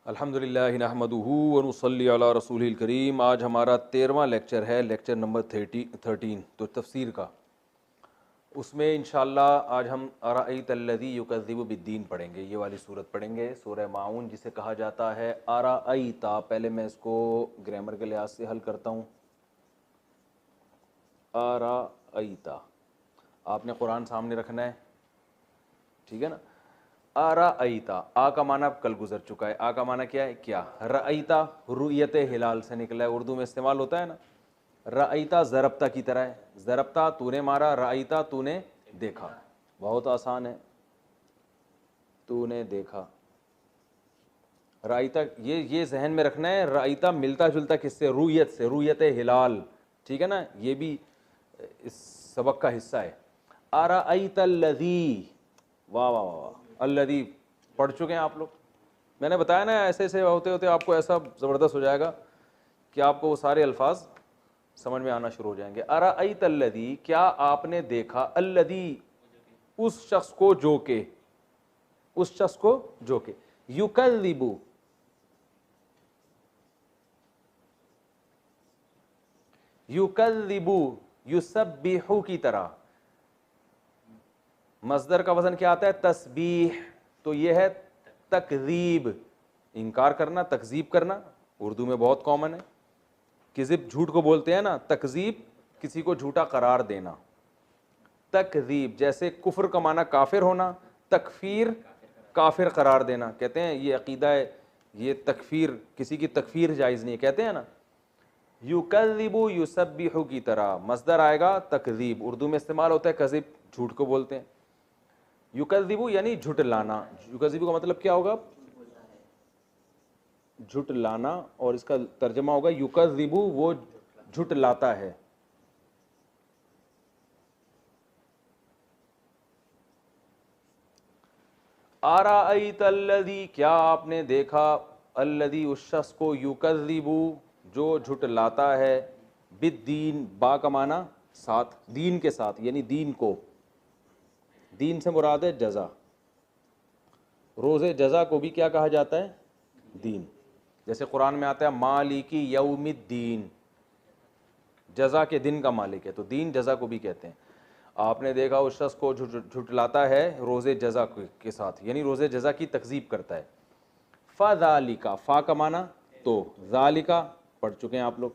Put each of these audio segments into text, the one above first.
अल्हम्दुलिल्लाह नहमदुहु व नुसल्ली अला रसूलिल करीम। आज हमारा 13वां लेक्चर है, लेक्चर नंबर 13 तो तफसीर का। उसमें इंशाअल्लाह आज हम अराअयतल्लज़ी युकज़्ज़िबु बिद्दीन पढ़ेंगे। ये वाली सूरत पढ़ेंगे, सूरह माऊन जिसे कहा जाता है। अराअयता, पहले मैं इसको ग्रामर के लिहाज से हल करता हूँ। अराअयता, आपने कुरान सामने रखना है, ठीक है ना। अराअयता, आ का माना कल गुजर चुका है। आ का माना क्या है? क्या। रअयता रुयत हिलाल से निकला है, उर्दू में इस्तेमाल होता है ना। रअयता ज़रबता की तरह है, ज़रबता तूने मारा, रअयता तूने देखा। बहुत आसान है, तूने देखा। रअयता ये जहन में रखना है। रअयता मिलता जुलता किससे? रुयत से, रुयत हिलाल, ठीक है ना। ये भी इस सबक का हिस्सा है। अराअयतल्लज़ी, वाह वाह वाह, अल्लज़ी पढ़ चुके हैं आप लोग। मैंने बताया ना, ऐसे ऐसे होते होते आपको ऐसा ज़बरदस्त हो जाएगा कि आपको वो सारे अल्फाज समझ में आना शुरू हो जाएंगे। अराअयतल्लज़ी, क्या आपने देखा, अल्लज़ी उस शख्स को जो के, उस शख्स को जो के, युकज़्ज़िबु, युकज़्ज़िबु युसब्बिहु की तरह। मस्दर का वजन क्या आता है? तस्बीह। तो यह है तकज़ीब, इनकार करना, तकज़ीब करना, उर्दू में बहुत कॉमन है। किज़िब झूठ को बोलते हैं ना, तकज़ीब किसी को झूठा करार देना। तकज़ीब जैसे कुफ्र का माना काफिर होना, तकफीर काफिर करार देना। कहते हैं ये अकीदा है, ये तकफीर, किसी की तकफीर जायज़ नहीं है, कहते हैं ना। युकज़्ज़िबु युसब्बिहु की तरह मस्दर आएगा तकज़ीब, उर्दू में इस्तेमाल होता है कज़िब, झूठ को बोलते हैं। युकज़्ज़िबु यानी झुटलाना। युकज़्ज़िबु का मतलब क्या होगा? झुटलाना, और इसका तर्जमा होगा युकज़्ज़िबु, वो झुटलाता है। अराअयतल्लज़ी, क्या आपने देखा, अल्लज़ी उस शख्स को, युकज़्ज़िबु जो झुटलाता है, बिद्दीन, बा का माना साथ, दीन के साथ, यानी दीन को। दीन से मुराद है जज़ा। रोज़े जज़ा को भी क्या कहा जाता है? दीन। जैसे कुरान में आता है मालिकी यौमिद्दीन, जज़ा के दिन का मालिक है, तो दीन जज़ा को भी कहते हैं। आपने देखा उस शख्स को झुटलाता है रोज़े जज़ा के साथ, यानी रोज़े जज़ा की तकज़ीब करता है। फ़ज़ालिका, फ़ा का माना तो, ज़ालिका पढ़ चुके हैं आप लोग।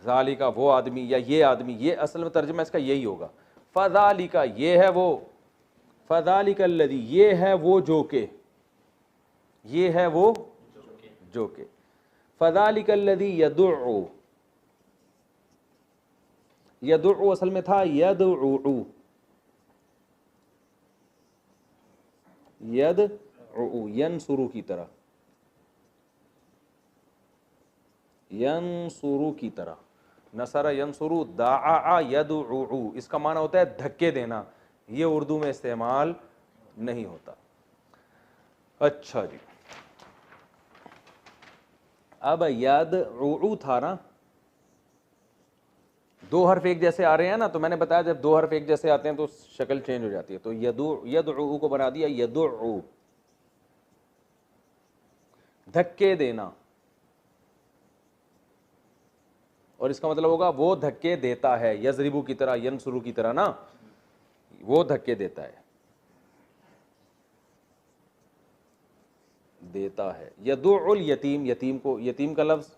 ज़ालिका वो आदमी या ये आदमी, ये असल में तर्जुमा इसका यही होगा। फ़ज़ालिका ये है वो, फ़ज़ालिकल्लज़ी ये है वो जो के, ये है वो जो के। फ़ज़ालिकल्लज़ी यदुउ, यदुउ असल में था यदउउ, यदउउ यनसुरु की तरह, यनसुरु की तरह। नसरा यनसुरु, दाआ यदउउ, इसका माना होता है धक्के देना। ये उर्दू में इस्तेमाल नहीं होता। अच्छा जी, अब यदउउ था ना, दो हर्फ एक जैसे आ रहे हैं ना, तो मैंने बताया जब दो हर्फ एक जैसे आते हैं तो शक्ल चेंज हो जाती है। तो यदउउ को बना दिया यदुउ, धक्के देना, और इसका मतलब होगा वो धक्के देता है। यजरिबू की तरह, यनसुरु की तरह ना, वो धक्के देता है, देता है। यदुउल यतीम, यतीम को, यतीम का लफ्ज़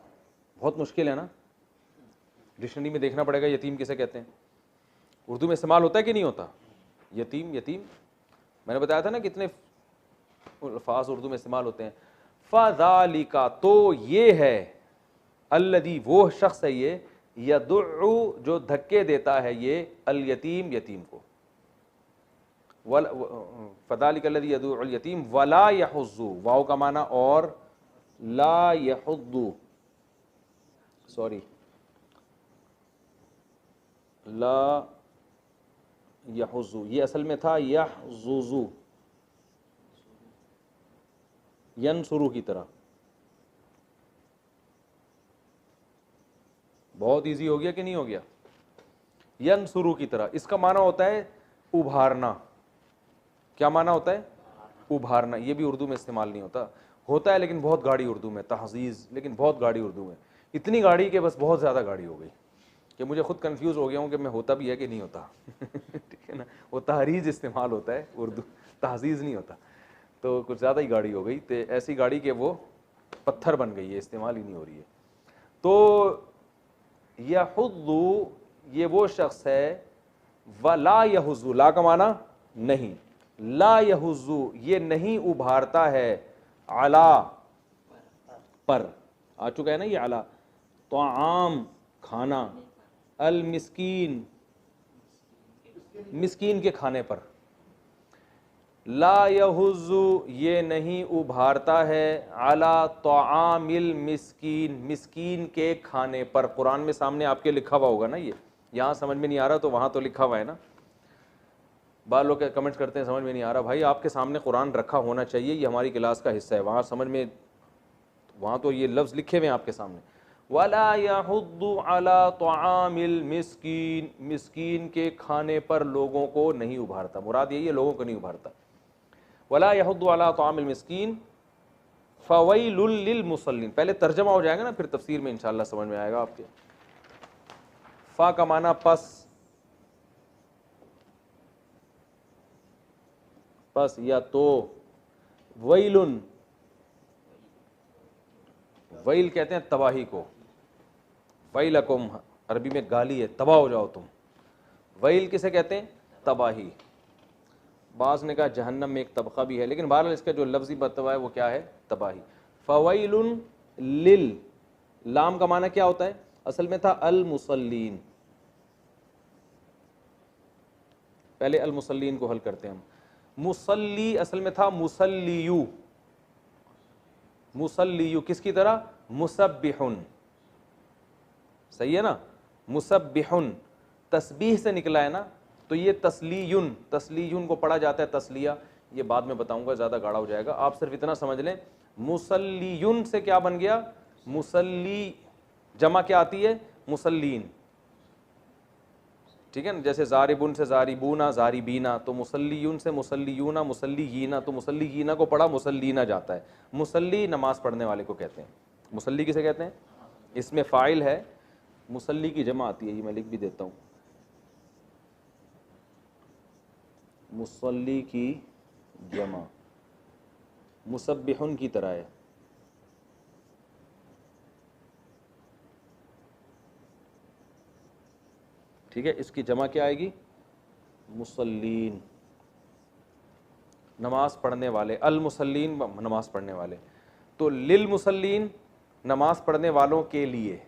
बहुत मुश्किल है ना, डिक्शनरी में देखना पड़ेगा यतीम किसे कहते हैं। उर्दू में इस्तेमाल होता है कि नहीं होता? यतीम, यतीम मैंने बताया था ना कितने अल्फाज उर्दू में इस्तेमाल होते हैं। फ़ज़ालिका तो ये है, अल्लज़ी वो शख्स है ये, यदुउ जो धक्के देता है ये, अल यतीम यतीम को। फ़ज़ालिकल्लज़ी यदुउल यतीम वला यहुज़्ज़ु, वाव का माना और, ला यहुज़्ज़ु, सॉरी ला यहुज़्ज़ु, ये असल में था यहज़ुज़ु, यनसुरु की तरह। बहुत इजी हो गया कि नहीं हो गया? यनसुरु की तरह, इसका माना होता है उभारना। क्या माना होता है? उभारना। ये भी उर्दू में इस्तेमाल नहीं होता। होता है लेकिन बहुत गाढ़ी उर्दू में, तहजीज़ लेकिन बहुत गाढ़ी उर्दू में, इतनी गाढ़ी कि बस बहुत ज़्यादा गाढ़ी हो गई कि मुझे खुद कंफ्यूज हो गया हूँ कि मैं होता भी है कि नहीं होता ठीक है ना, वो तहरीज इस्तेमाल होता है उर्दू, तहजीज़ नहीं होता, तो कुछ ज़्यादा ही गाढ़ी हो गई, तो ऐसी गाढ़ी कि वो पत्थर बन गई है, इस्तेमाल ही नहीं हो रही है। तो यहुद्दु ये वो शख्स है, व ला यहुज़्ज़ु, ला का माना नहीं, ला यहुज़्ज़ु ये नहीं उभारता है, अला पर आ चुका है ना ये अला, तो आम खाना, अल मिस्कीन मिस्कीन के खाने पर, ला यहुज़्ज़ु ये नहीं उभारता है, अला तआमिल मिस्कीन मिस्कीन के खाने पर। कुरान में सामने आपके लिखा हुआ होगा ना, ये यहाँ समझ में नहीं आ रहा तो वहाँ तो लिखा हुआ है ना। बार लोग कमेंट्स करते हैं समझ में नहीं आ रहा, भाई आपके सामने कुरान रखा होना चाहिए, ये हमारी क्लास का हिस्सा है, वहाँ समझ में, वहाँ तो ये लफ्ज़ लिखे हुए हैं आपके सामने, वला यहुद्दु अला तआमिल मिस्कीन मिस्कीन के खाने पर लोगों को नहीं उभारता, मुराद यही है लोगों को नहीं उभारता। वला यहुद्दु अला तआमिल मिस्कीन फवैलुल लिल मुसल्लिन, पहले तर्जमा हो जाएगा ना, फिर तफसीर में इंशाअल्लाह समझ में आएगा आपके। फा का माना पस या तो, वैलुन वैल कहते हैं तबाही को, वैलकुम अरबी में गाली है, तबाह हो जाओ तुम। वैल किसे कहते हैं? तबाही। बाज़ ने कहा जहन्नम में एक तबका भी है, लेकिन बहरहाल इसका जो लफ्ज़ी बतवा है वो क्या है? तबाही। फ़वैलुन लिल, लाम का माना क्या होता है? असल में था अल मुसल्लीन, पहले अल मुसल्लीन को हल करते हैं हम। मुसल्ली असल में था मुसल्लियू, मुसल्लियू किसकी तरह? मुसब्बिहुन, सही है ना, मुसब्बिहुन तस्बीह से निकला है ना, तो ये तस्लीयुन, तस्लीयुन को पढ़ा जाता है तस्लिया, ये बाद में बताऊंगा, ज़्यादा गाढ़ा हो जाएगा, आप सिर्फ इतना समझ लें मुसल्लियुन से क्या बन गया? मुसल्ली, जमा क्या आती है? मुसल्लीन, ठीक है ना, जैसे ज़ारिबुन से ज़ारिबूना, ज़ारिबीना, तो मुसल्लियुन से मुसल्लियूना, मुसल्लीयीना, तो मुसल्लीयीना को पढ़ा मुसल्लीना जाता है। मुसल्ली नमाज पढ़ने वाले को कहते हैं। मुसल्ली किसे कहते हैं? इसमें फ़ाइल है, मुसल्ली की जमा आती है, ये मैं लिख भी देता हूँ, मुसल्ली की जमा मुसब्बिहुन की तरह है, ठीक है, इसकी जमा क्या आएगी? मुसल्लीन, नमाज पढ़ने वाले, अल मुसल्लीन नमाज पढ़ने वाले, तो लिल मुसल्लीन नमाज पढ़ने वालों के लिए,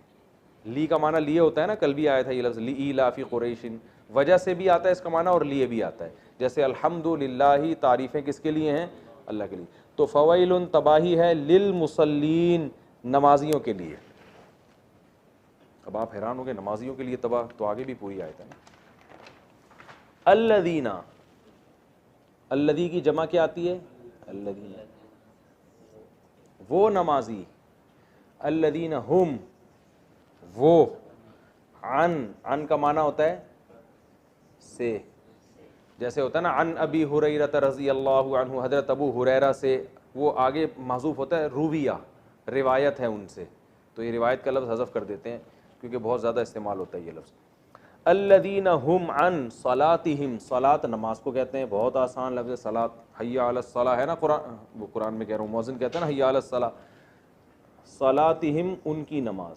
ली का माना लिए होता है ना, कल भी आया था ये लफ्ज़, ली इलाफी कुरैशिन, वजह से भी आता है इसका माना और लिए भी आता है, जैसे अल्हम्दुलिल्लाह, तारीफ़ें किसके लिए हैं? अल्लाह के लिए। तो फ़वैलुन तबाही है, लिल मुसल्लीन नमाजियों के लिए। अब आप हैरान हो गए, नमाजियों के लिए तबाह, तो आगे भी पूरी आयत है ना। अल्लदीना, अल्लदी की जमा क्या आती है? अल्लदीना, वो नमाजी, अल्लदीना हुम वो, अन का माना होता है से, जैसे होता है ना अन अबी हुरैरा रज़ी अल्लाहु अन्हु, हज़रत अबू हुरैरा से, वो आगे माज़ूफ़ होता है रूविया, रिवायत है उनसे, तो ये रिवायत का लफ्ज़ हज़फ कर देते हैं क्योंकि बहुत ज़्यादा इस्तेमाल होता है ये लफ्ज़। अल्लदीना हुम अन सलातिहिम, सलात नमाज को कहते हैं, बहुत आसान लफ्ज़ है सलात, हय्या अलस सलाह है ना, कुरान, वो कुरान में कह रहा हूँ, मौज़िन कहते हैं ना हय्या अलस सलाह, सलातिहिम उनकी नमाज,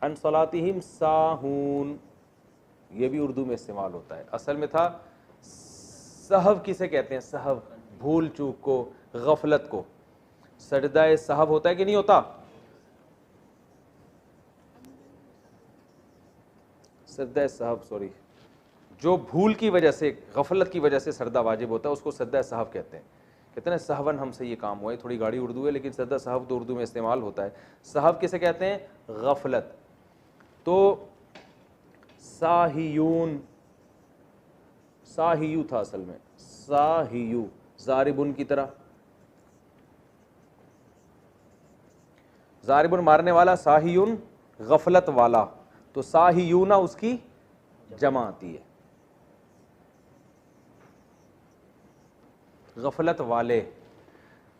अन सलातिहिम साहून, ये भी उर्दू में इस्तेमाल होता है, असल में था सहव किसे कहते हैं? सहव, भूल चूक को, गफलत को, सजदा सहव होता है कि नहीं होता? सजदा सहव, सॉरी, जो भूल की वजह से, गफलत की वजह से सजदा वाजिब होता है उसको सजदा सहव कहते हैं। कहते हैं सहवन हमसे ये काम हुआ है, थोड़ी गाढ़ी उर्दू है लेकिन सजदा सहव तो उर्दू में इस्तेमाल होता है। सहव किसे कहते हैं? गफलत। तो साहियून, साहियू था असल में, साहियू, ज़ारिबुन की तरह, ज़ारिबुन मारने वाला, साहियुन गफलत वाला, तो साहियूना उसकी जमा आती है, गफलत वाले।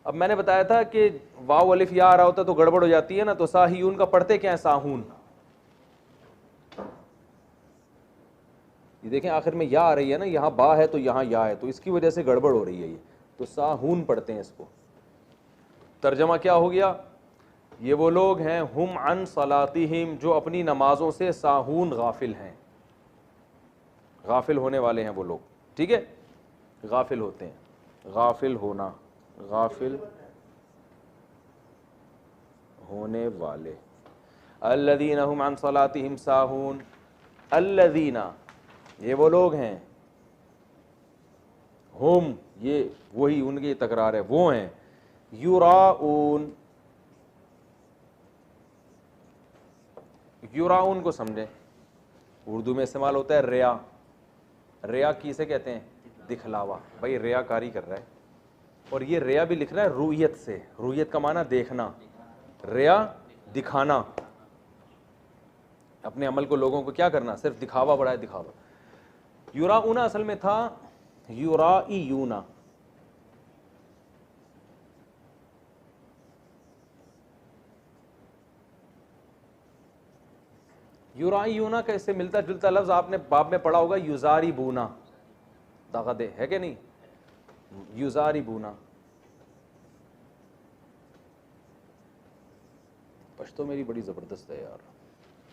अब मैंने बताया था कि वाव अलिफ या आ रहा होता तो गड़बड़ हो जाती है ना, तो साहियून का पढ़ते क्या है? साहून। ये देखें आखिर में या आ रही है ना, यहाँ बा है तो यहाँ या है, तो इसकी वजह से गड़बड़ हो रही है ये, तो साहून पढ़ते हैं इसको। तर्जमा क्या हो गया? ये वो लोग हैं हुम अन सलातिहिम, जो अपनी नमाजों से साहून गाफिल हैं, गाफिल होने वाले हैं वो लोग। ठीक है, गाफिल होते हैं, गाफिल होना, गाफिल होने वाले। अल्लज़ीना हुम अन सलातिहिम साहून, अल्लज़ीना ये वो लोग हैं, हुम ये वही उनकी तकरार है, वो हैं, युराऊन, युराउन को समझें, उर्दू में इस्तेमाल होता है रिया। रिया किसे कहते हैं? दिखलावा। भाई रियाकारी कर रहा है, और ये रिया भी लिख रहा है रूयत से। रूयत का माना देखना, रिया दिखाना, अपने अमल को लोगों को क्या करना? सिर्फ दिखावा, बड़ा है दिखावा। युराउना असल में था युराईयूना। युराईयूना कैसे मिलता जुलता लफ्ज आपने बाब में पढ़ा होगा, युजारी बूना, दागदे है कि नहीं? युजारी बूना, पश्तो मेरी बड़ी जबरदस्त है यार,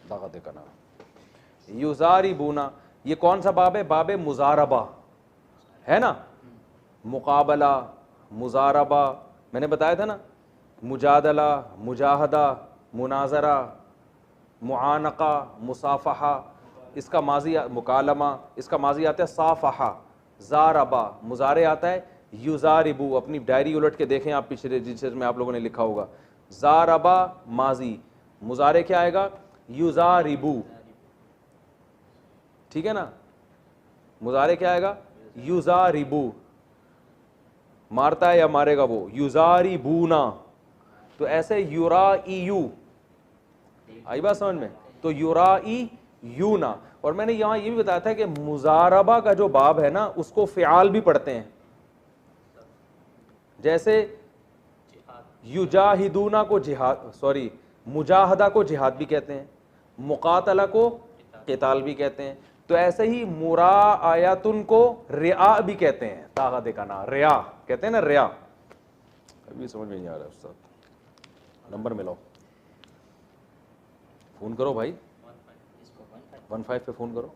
दागदे का नाम युजारी बूना। ये कौन सा बाब है? बाब मुजारबा है ना, मुकाबला, मुजारबा, मैंने बताया था ना, मुजादला, मुजाहदा, मुनाजरा, मुआनका, मुसाफहा, इसका माजी मुकालमा, इसका माजी आता है साफहा, जारबा, मुजारे आता है युजारिबू। अपनी डायरी उलट के देखें आप, पिछले रजिस्टर में आप लोगों ने लिखा होगा, जारबा माजी, मुजारे क्या आएगा? युजारिबू। ठीक है ना, मुजारे क्या आएगा? युजारिबू। मारता है या मारेगा वो? युजारिबूना। तो ऐसे युराईयू, आई बात समझ में? तो युराईयूना। और मैंने यहां ये भी बताया था कि मुजारबा का जो बाब है ना, उसको फ़िआल भी पढ़ते हैं, जैसे युजाहिदूना को जिहाद, सॉरी मुजाहदा को जिहाद भी कहते हैं, मुकातला को क़िताल भी कहते हैं। तो ऐसे ही मुराआयतुन को रिया भी कहते हैं, ताकत दिखाना, रिया कहते हैं ना, रिया। अभी समझ में नहीं आ रहा उस्ताद, नंबर मिलाओ, फ़ोन करो भाई, 15 पे फ़ोन करो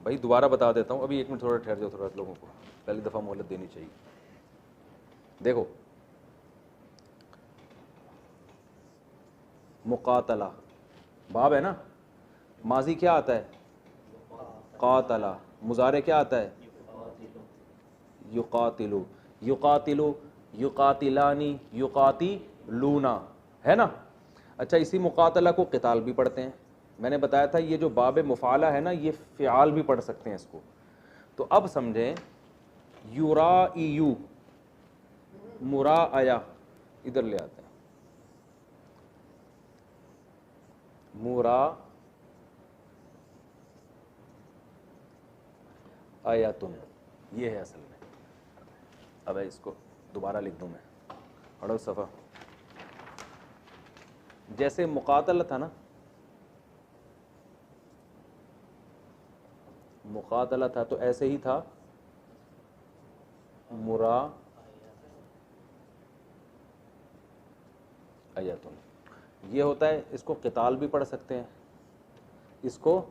भाई। दोबारा बता देता हूँ, अभी 1 मिनट थोड़ा ठहर जाओ, थोड़ा लोगों को पहली दफ़ा मोहलत देनी चाहिए। देखो मुकातला बाब है ना, माजी क्या आता है? कातला। मुजारे क्या आता है? युकातिलु, युकातिलु, युकातिलानी, युकातिलूना, है ना। अच्छा, इसी मुकातला को क़िताल भी पढ़ते हैं। मैंने बताया था ये जो बाब मुफ़ाला है ना, ये फ़िआल भी पढ़ सकते हैं इसको। तो अब समझें, युराईयू, मुराआया, इधर ले आते हैं, मुरा आयातुन, ये है असल में। अब इसको दोबारा लिख दूं मैं, पढ़ो सफ़ा। जैसे मुकातला था ना, मुकातला था, तो ऐसे ही था मुरा आयतुन। ये होता है, इसको क़िताल भी पढ़ सकते हैं, इसको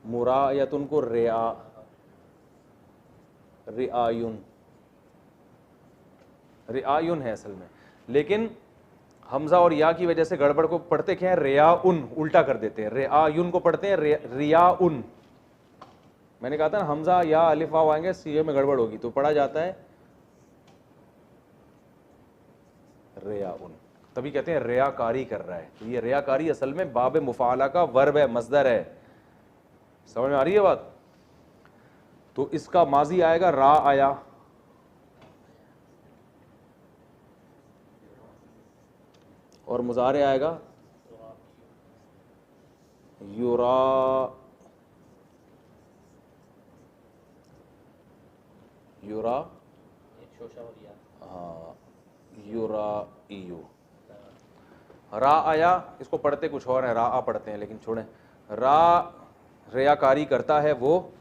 मुरायतुन को रिआयुन, रिआयुन है असल में। लेकिन हमजा और या की वजह से गड़बड़ को पढ़ते क्या है? रियाउन, उल्टा कर देते हैं, रिआयुन को पढ़ते हैं रियाउन। मैंने कहा था ना, हमजा या अलिफ वाव आएंगे, सीए में गड़बड़ होगी, तो पढ़ा जाता है रियाउन, तभी कहते हैं रियाकारी कर रहा है। तो ये रियाकारी असल में बाब मुफ़ाला का वर्ब है, मस्दर है। समझ में आ रही है बात? तो इसका माजी आएगा रा आया, और मुजारे आएगा युरा, युरा, हाँ, युराइयु, रा आया, इसको पढ़ते कुछ और है, रा आ पढ़ते हैं, लेकिन छोड़ें। रा रियाकारी करता है वो,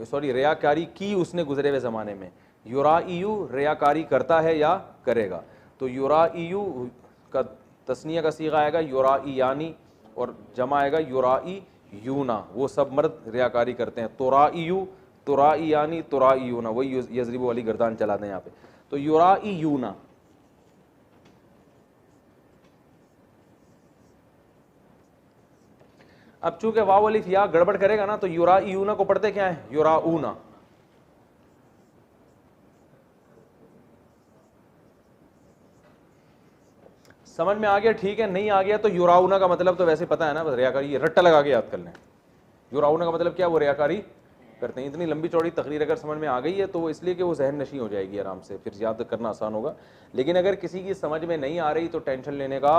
सॉरी रियाकारी की उसने गुजरे हुए ज़माने में। युराइयु रियाकारी करता है या करेगा, तो युराइयु का तस्निया का सीगा आएगा युराइयानी, और जमा आएगा युराइयूना, वो सब मर्द रियाकारी करते हैं। तुराइयु, तुराइयानी, तुराइयूना, वही यजरिबु वाली गर्दान चला दें यहाँ पे, तो युराइयूना। अब चूंकि वाव अलिफ या गड़बड़ करेगा ना, तो युराइयूना को पढ़ते क्या है, युराऊना। समझ में आ गया, ठीक है, नहीं आ गया तो युराउना का मतलब तो वैसे पता है ना, बस रियाकारी, ये रट्टा लगा के याद कर लें। युराउना का मतलब क्या, वो रियाकारी करते हैं। इतनी लंबी चौड़ी तकरीर अगर समझ में आ गई है तो वो इसलिए कि वो जहन नशी हो जाएगी आराम से, फिर याद करना आसान होगा। लेकिन अगर किसी की समझ में नहीं आ रही तो टेंशन लेने का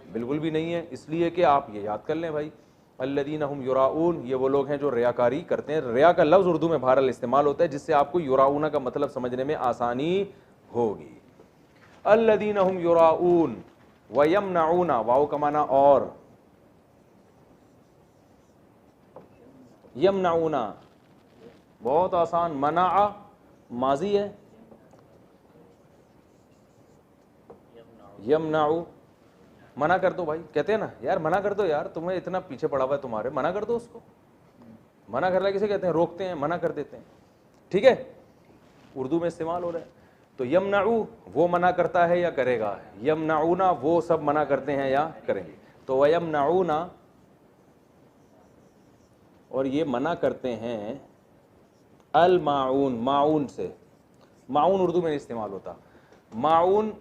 बिल्कुल भी नहीं है, इसलिए कि आप ये याद कर लें भाई, अल्लदीना हुम युराऊन, ये वो लोग हैं जो रियाकारी करते हैं। रिया का लफ्ज़ उर्दू में बहरहाल इस्तेमाल होता है, जिससे आपको युराऊना का मतलब समझने में आसानी होगी। अल्लदीना हुम युराऊन व यमनऊना, वाव का माना और, यमनऊना बहुत आसान, मना माजी है, यमनाउ मना कर दो भाई, कहते हैं ना यार मना कर दो यार, तुम्हें इतना पीछे पड़ा हुआ है तुम्हारे, मना कर दो उसको। मना करना किसे कहते हैं, रोकते हैं, मना कर देते हैं, ठीक है, उर्दू में इस्तेमाल हो रहा है। तो यमनाउ वो मना करता है या करेगा, यमनाउना वो सब मना करते हैं या करेंगे, तो वयमनाउना, और ये मना करते हैं अल माऊन, माऊन से, माऊन उर्दू में नहीं इस्तेमाल होता। माऊन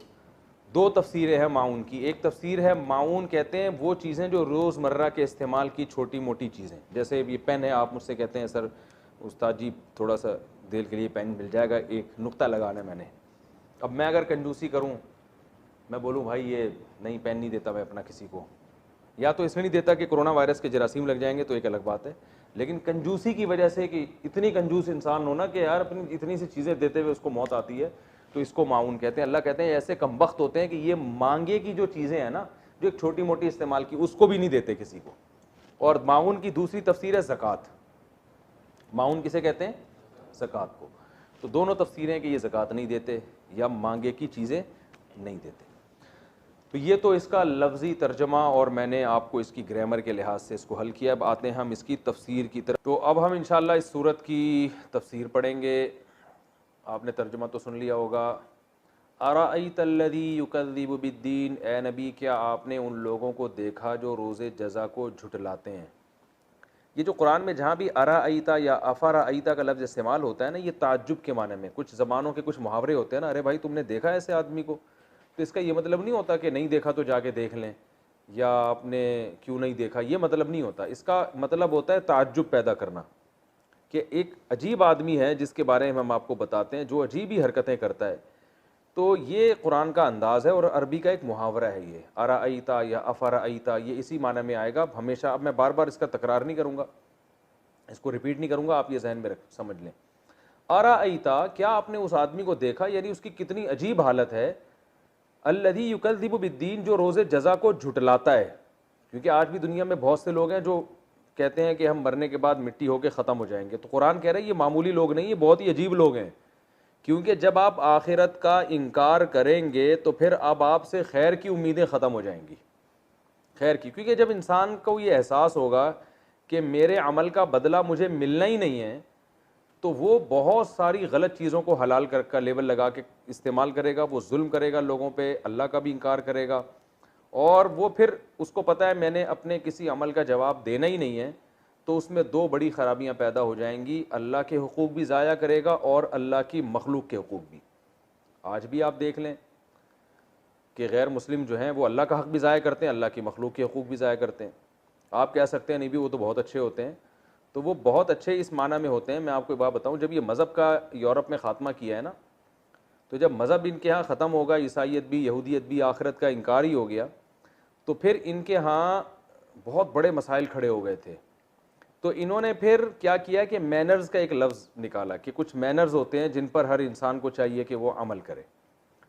दो तफसीरें हैं माऊन की, एक तफसीर है माऊन कहते हैं वो चीज़ें जो रोज़मर्रा के इस्तेमाल की छोटी मोटी चीज़ें, जैसे ये पेन है, आप मुझसे कहते हैं सर उस्ताद जी थोड़ा सा देर के लिए पेन मिल जाएगा, एक नुक्ता लगाना है मैंने। अब मैं अगर कंजूसी करूं, मैं बोलूं भाई ये नहीं पेन नहीं देता मैं अपना किसी को, या तो इसमें नहीं देता कि कोरोना वायरस के जरासीम लग जाएंगे तो एक अलग बात है, लेकिन कंजूसी की वजह से कि इतनी कंजूस इंसान हो ना कि यार अपनी इतनी सी चीज़ें देते हुए उसको मौत आती है, तो इसको माऊन कहते हैं। अल्लाह कहते हैं ऐसे कमबख्त होते हैं कि ये मांगे की जो चीज़ें हैं ना, जो एक छोटी मोटी इस्तेमाल की, उसको भी नहीं देते किसी को। और माऊन की दूसरी तफसीर है ज़कात। माऊन किसे कहते हैं, ज़कात को। तो दोनों तफसीरें कि ये ज़कात नहीं देते या मांगे की चीज़ें नहीं देते। तो ये तो इसका लफ्ज़ी तर्जमा, और मैंने आपको इसकी ग्रामर के लिहाज से इसको हल किया। अब आते हैं हम इसकी तफसीर की तरफ। तो अब हम इंशाअल्लाह इस सूरत की तफसीर पढ़ेंगे। आपने तर्जुमा तो सुन लिया होगा, अराअयतल्लज़ी युकज़्ज़िबु बिद्दीन, ए नबी क्या आपने उन लोगों को देखा जो रोज़े जज़ा को झुटलाते हैं। ये जो कुरान में जहाँ भी अराअयता या अफ़राअयता का लफ्ज़ इस्तेमाल होता है ना, ये ताज्जुब के माने में, कुछ ज़बानों के कुछ मुहावरे होते हैं ना, अरे भाई तुमने देखा ऐसे आदमी को, तो इसका ये मतलब नहीं होता कि नहीं देखा तो जाके देख लें, या आपने क्यों नहीं देखा, ये मतलब नहीं होता। इसका मतलब होता है ताज्जुब पैदा करना, कि एक अजीब आदमी है जिसके बारे में हम आपको बताते हैं, जो अजीब ही हरकतें करता है। तो ये कुरान का अंदाज़ है और अरबी का एक मुहावरा है ये, अराअयता या अफ़राअयता, ये इसी माने में आएगा हमेशा। अब मैं बार बार इसका तकरार नहीं करूँगा, इसको रिपीट नहीं करूँगा, आप ये जहन में समझ लें। अराअयता, क्या आपने उस आदमी को देखा, यानी उसकी कितनी अजीब हालत है, अल्लज़ी युकज़्ज़िबु बिद्दीन, जो रोज़े जज़ा को झुटलाता है। क्योंकि आज भी दुनिया में बहुत से लोग हैं जो कहते हैं कि हम मरने के बाद मिट्टी होकर ख़त्म हो जाएंगे। तो कुरान कह रहा है ये मामूली लोग नहीं, ये बहुत ही अजीब लोग हैं, क्योंकि जब आप आखिरत का इनकार करेंगे तो फिर अब आपसे खैर की उम्मीदें ख़त्म हो जाएंगी, खैर की। क्योंकि जब इंसान को ये एहसास होगा कि मेरे अमल का बदला मुझे मिलना ही नहीं है, तो वो बहुत सारी गलत चीज़ों को हलाल कर का लेबल लगा के इस्तेमाल करेगा, वो जुल्म करेगा लोगों पे, अल्लाह का भी इनकार करेगा, और वो फिर उसको पता है मैंने अपने किसी अमल का जवाब देना ही नहीं है, तो उसमें दो बड़ी ख़राबियाँ पैदा हो जाएंगी, अल्लाह के हुकूक भी ज़ाया करेगा और अल्लाह की मखलूक के हुकूक भी। आज भी आप देख लें कि गैर मुस्लिम जो हैं वो अल्लाह का हक़ भी ज़ाया करते हैं, अल्लाह की मखलूक के हुकूक भी ज़ाया करते हैं। आप कह सकते हैं नहीं भी वो तो बहुत अच्छे होते हैं, तो वो बहुत अच्छे इस माना में होते हैं। मैं आपको एक बात बताऊँ, जब ये मज़हब का यूरोप में ख़ात्मा किया है ना, तो जब मज़हब इनके यहाँ ख़त्म होगा, ईसाईयत भी, यहूदियत भी, आखिरत का इनकार ही हो गया, तो फिर इनके यहाँ बहुत बड़े मसाइल खड़े हो गए थे। तो इन्होंने फिर क्या किया कि मैनर्स का एक लफ्ज़ निकाला कि कुछ मैनर्स होते हैं जिन पर हर इंसान को चाहिए कि वो अमल करे।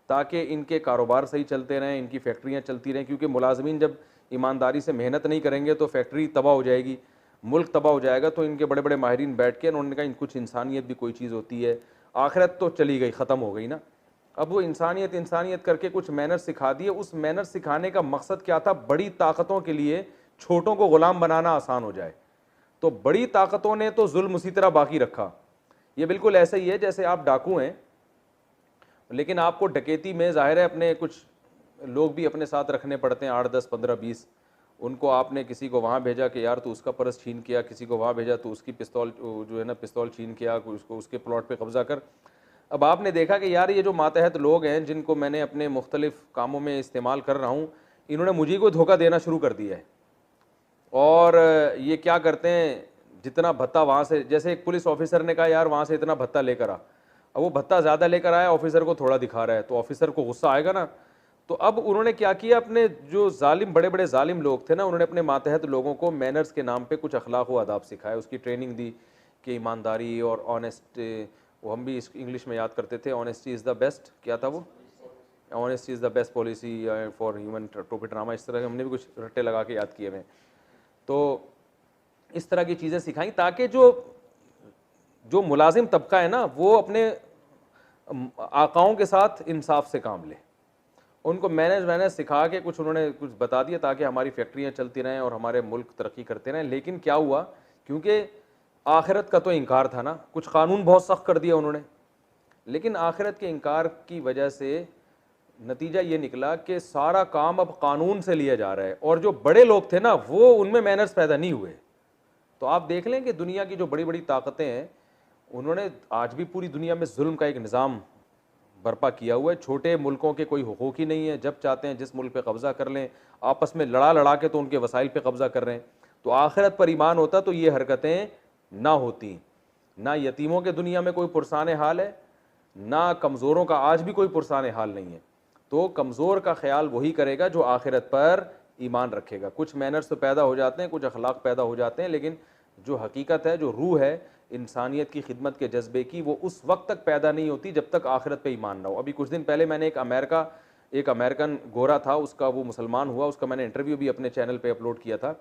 ताकि इनके कारोबार सही चलते रहें, इनकी फैक्ट्रियाँ चलती रहें, क्योंकि मुलाजमीन जब ईमानदारी से मेहनत नहीं करेंगे तो फैक्ट्री तबाह हो जाएगी, मुल्क तबाह हो जाएगा। तो इनके बड़े बड़े माहिरीन बैठ के उन्होंने कहा कुछ इंसानियत भी कोई चीज़ होती है। आखिरत तो चली गई, ख़त्म हो गई ना, अब वो इंसानियत इंसानियत करके कुछ मैनर सिखा दिए। उस मैनर सिखाने का मकसद क्या था? बड़ी ताकतों के लिए छोटों को ग़ुलाम बनाना आसान हो जाए। तो बड़ी ताकतों ने तो जुल्म उसी तरह बाकी रखा। ये बिल्कुल ऐसा ही है जैसे आप डाकू हैं, लेकिन आपको डकैती में ज़ाहिर है अपने कुछ लोग भी अपने साथ रखने पड़ते हैं, 8, 10, 15, 20। उनको आपने किसी को वहाँ भेजा कि यार तू उसका पर्स छीन किया, किसी को वहाँ भेजा तो उसकी पिस्तौल जो है ना पिस्तौल छीन किया, उसको उसके प्लॉट पे कब्जा कर। अब आपने देखा कि यार ये जो मातहत लोग हैं जिनको मैंने अपने मुख्तलिफ़ कामों में इस्तेमाल कर रहा हूँ, इन्होंने मुझे को धोखा देना शुरू कर दिया है। और ये क्या करते हैं, जितना भत्ता वहाँ से, जैसे एक पुलिस ऑफिसर ने कहा यार वहाँ से इतना भत्ता लेकर आ, अब वो भत्ता ज़्यादा लेकर आया, ऑफिसर को थोड़ा दिखा रहा है, तो ऑफिसर को गुस्सा आएगा ना। तो अब उन्होंने क्या किया, अपने जो जालिम बड़े बड़े जालिम लोग थे ना, उन्होंने अपने मातहत लोगों को मैनर्स के नाम पे कुछ अखलाक व आदाब सिखाए, उसकी ट्रेनिंग दी कि ईमानदारी और ऑनेस्ट, वो हम भी इंग्लिश में याद करते थे, ऑनेस्टी इज़ द बेस्ट, क्या था वो, honesty is the best policy for human टोपिट्रामा, इस तरह के हमने भी कुछ रट्टे लगा के याद किए हुए। तो इस तरह की चीज़ें सिखाई ताकि जो मुलाजिम तबका है ना वो अपने आकाओं के साथ इंसाफ से काम ले। उनको मैनेज सिखा के कुछ उन्होंने कुछ बता दिया ताकि हमारी फैक्ट्रियाँ चलती रहें और हमारे मुल्क तरक्की करते रहें। लेकिन क्या हुआ, क्योंकि आखिरत का तो इनकार था ना, कुछ कानून बहुत सख्त कर दिया उन्होंने, लेकिन आखिरत के इनकार की वजह से नतीजा ये निकला कि सारा काम अब कानून से लिया जा रहा है, और जो बड़े लोग थे ना वो उनमें मैनर्स पैदा नहीं हुए। तो आप देख लें कि दुनिया की जो बड़ी बड़ी ताकतें हैं उन्होंने आज भी पूरी दुनिया में जुल्म का एक निज़ाम बर्पा किया हुआ है। छोटे मुल्कों के कोई हुकूक ही नहीं है, जब चाहते हैं जिस मुल्क पे कब्ज़ा कर लें, आपस में लड़ा के तो उनके वसाइल पे कब्ज़ा कर रहे हैं। तो आखिरत पर ईमान होता तो ये हरकतें ना होती। ना यतीमों के दुनिया में कोई पुरसान हाल है, ना कमज़ोरों का आज भी कोई पुरसान हाल नहीं है। तो कमज़ोर का ख्याल वही करेगा जो आखिरत पर ईमान रखेगा। कुछ मैनर्स तो पैदा हो जाते हैं, कुछ अखलाक पैदा हो जाते हैं, लेकिन जो हकीकत है, जो रूह है इंसानियत की खिदमत के जज्बे की, वो उस वक्त तक पैदा नहीं होती जब तक आखिरत पे ईमान ना हो। अभी कुछ दिन पहले मैंने एक अमेरिकन गोरा था, उसका, वो मुसलमान हुआ, उसका मैंने इंटरव्यू भी अपने चैनल पे अपलोड किया था।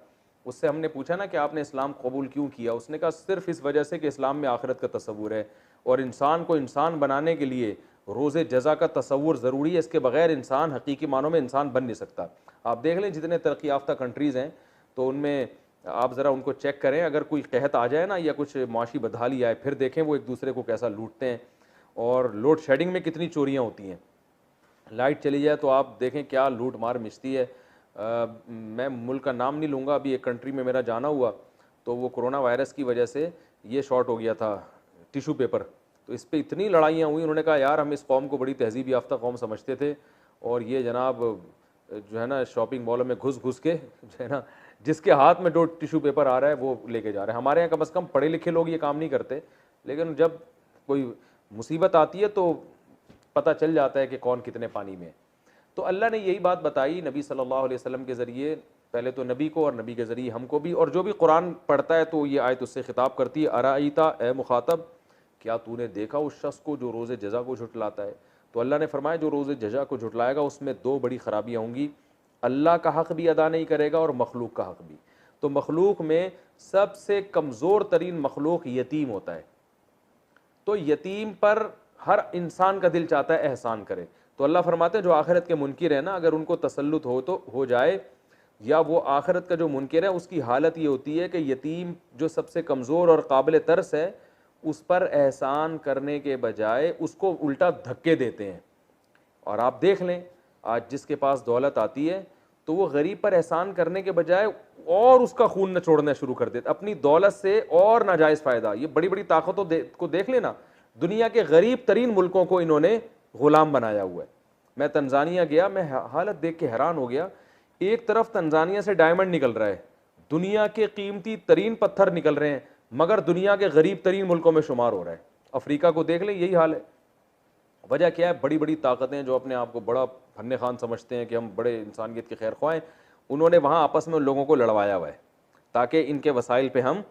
उससे हमने पूछा ना कि आपने इस्लाम कबूल क्यों किया, उसने कहा सिर्फ इस वजह से कि इस्लाम में आखिरत का तसव्वुर है और इंसान को इंसान बनाने के लिए रोज़े जज़ा का तसव्वुर ज़रूरी है, इसके बगैर इंसान हकीकी मानों में इंसान बन नहीं सकता। आप देख लें जितने तरक्की याफ्ता कंट्रीज़ हैं तो उनमें आप ज़रा उनको चेक करें, अगर कोई कहत आ जाए ना या कुछ माशी बदहाली आए, फिर देखें वो एक दूसरे को कैसा लूटते हैं। और लोड शेडिंग में कितनी चोरियाँ होती हैं, लाइट चली जाए तो आप देखें क्या लूट मार मिचती है। मैं मुल्क का नाम नहीं लूँगा, अभी एक कंट्री में मेरा जाना हुआ तो वो कोरोना वायरस की वजह से ये शॉर्ट हो गया था टिशू पेपर, तो इस पर इतनी लड़ाइयाँ हुई। उन्होंने कहा यार हम इस कौम को बड़ी तहजीब याफ्ता कौम समझते थे और ये जनाब जो है ना शॉपिंग मॉलों में घुस के जो है ना जिसके हाथ में 2 टिशू पेपर आ रहा है वो लेके जा रहे हैं। हमारे यहाँ कम से कम पढ़े लिखे लोग ये काम नहीं करते, लेकिन जब कोई मुसीबत आती है तो पता चल जाता है कि कौन कितने पानी में है। तो अल्लाह ने यही बात बताई नबी सल्लल्लाहु अलैहि वसल्लम के ज़रिए, पहले तो नबी को और नबी के ज़रिए हमको भी, और जो भी कुरान पढ़ता है तो ये आयत उससे खिताब करती है, अराईता ए मुखातब, क्या तूने देखा उस शख्स को जो रोज़े जज़ा को झुटलाता है। तो अल्लाह ने फरमाया जो रोज़े जज़ा को झुटलाएगा उसमें 2 बड़ी ख़राबियाँ होंगी, अल्लाह का हक़ भी अदा नहीं करेगा और मखलूक का हक़ भी। तो मखलूक में सबसे कमज़ोर तरीन मखलूक यतीम होता है, तो यतीम पर हर इंसान का दिल चाहता है एहसान करे। तो अल्लाह फरमाते हैं जो आखिरत के मुनकिर है ना, अगर उनको तसल्लुत हो तो हो जाए, या वो आखिरत का जो मुनकिर है उसकी हालत ये होती है कि यतीम जो सबसे कमज़ोर और काबिल तरस है उस पर एहसान करने के बजाय उसको उल्टा धक्के देते हैं। और आप देख लें आज जिसके पास दौलत आती है तो वो गरीब पर एहसान करने के बजाय और उसका खून न छोड़ना शुरू कर देते, अपनी दौलत से और नाजायज़ फ़ायदा। ये बड़ी बड़ी ताकतों को देख लेना, दुनिया के गरीब तरीन मुल्कों को इन्होंने ग़ुलाम बनाया हुआ है। मैं तंजानिया गया, मैं हालत देख के हैरान हो गया। एक तरफ तंजानिया से डायमंड निकल रहा है, दुनिया के कीमती तरीन पत्थर निकल रहे हैं, मगर दुनिया के गरीब तरीन मुल्कों में शुमार हो रहा है। अफ्रीका को देख लें, यही हाल है। वजह क्या है? बड़ी बड़ी ताकतें जो अपने आप को बड़ा फन्ने खान समझते हैं कि हम बड़े इंसानियत के खैर ख्वाह हैं, उन्होंने वहाँ आपस में उन लोगों को लड़वाया हुआ है ताकि इनके वसाइल पे हम